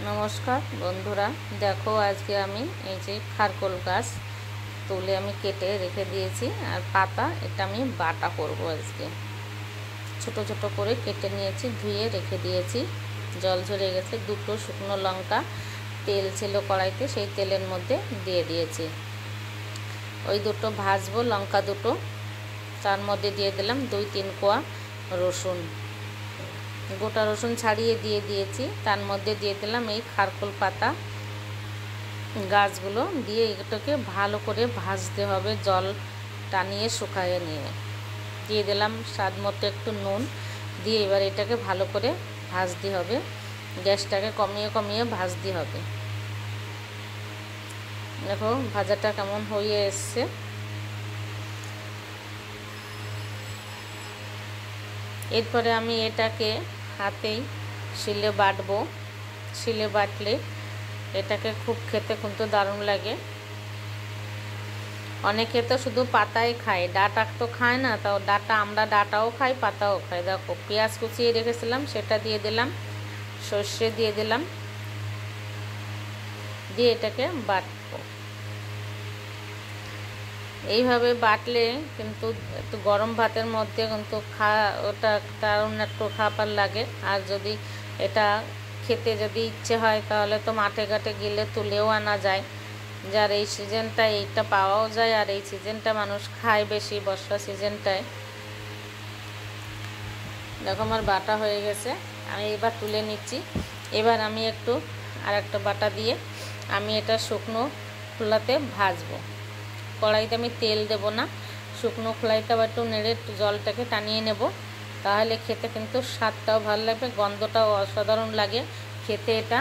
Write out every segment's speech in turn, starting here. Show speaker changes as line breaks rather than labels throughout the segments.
নমস্কার বন্ধুরা, দেখো আজকে আমি এই যে খারকোল গাছ তুলে আমি কেটে রেখে দিয়েছি। আর পাতা এটা আমি বাটা করব। আজকে ছোট ছোট করে কেটে নিয়েছি, ধুয়ে রেখে দিয়েছি, জল ঝরে গেছে। দুটো শুকনো লঙ্কা, তেল ছিল কড়াইতে, সেই তেলের মধ্যে দিয়ে দিয়েছি। ওই দুটো ভাজবো লঙ্কা দুটো, তার মধ্যে দিয়ে দিলাম 2-3 কোয়া রসুন, গোটা রসুন ছাড়িয়ে দিয়ে দিয়েছি। তার মধ্যে দিয়ে দিলাম এই খারকোল পাতা গাছগুলো, দিয়ে এটাকে ভালো করে ভাজতে হবে, জল টানিয়ে শুকায়ে নিয়ে। দিয়ে দিলাম স্বাদ মতো একটু নুন, দিয়ে এবার এটাকে ভালো করে ভাজতে হবে। গ্যাসটাকে কমিয়ে কমিয়ে ভাজতে হবে। দেখো ভাজাটা কেমন হয়ে এসছে। এরপরে আমি এটাকে হাতেই শিলে বাটবো। শিলে বাটলে এটাকে খুব খেতে কিন্তু দারুণ লাগে। অনেকে তো শুধু পাতাই খায়, ডাঁটা তো খায় না। তাও ডাঁটা, আমরা ডাঁটাও খাই, পাতাও খাই। দেখো পেঁয়াজ কুচিয়ে রেখেছিলাম, সেটা দিয়ে দিলাম, সর্ষে দিয়ে দিলাম, দিয়ে এটাকে বাটবো। এইভাবে বাটলে কিন্তু একটু গরম ভাতের মধ্যে কিন্তু ওটা দারুণ একটু খাবার লাগে। আর যদি এটা খেতে যদি ইচ্ছে হয় তাহলে তো মাঠে ঘাটে গেলে তুলেও আনা যায়। যার এই সিজনটায় এইটা পাওয়াও যায়, আর এই সিজনটা মানুষ খায় বেশি, বর্ষা সিজনটায়। দেখো আমার বাটা হয়ে গেছে, আমি এবার তুলে নিচ্ছি। এবার আমি আর একটা বাটা দিয়ে আমি এটা শুকনো খোলাতে ভাজবো। কড়াইতে আমি তেল দেব না, শুকনো খোলাইতে আবার একটু নেড়ে জলটাকে টানিয়ে নেব। তাহলে খেতে কিন্তু স্বাদটাও ভালো লাগবে, গন্ধটাও অসাধারণ লাগে খেতে। এটা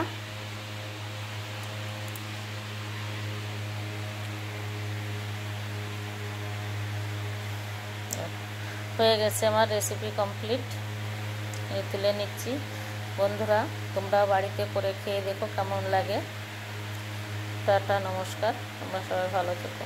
হয়ে গেছে, আমার রেসিপি কমপ্লিট। এই তুলে নিচ্ছি। বন্ধুরা, তোমরা বাড়িতে করে খেয়ে দেখো কেমন লাগে। টাটা, নমস্কার, তোমরা সবাই ভালো থেকো।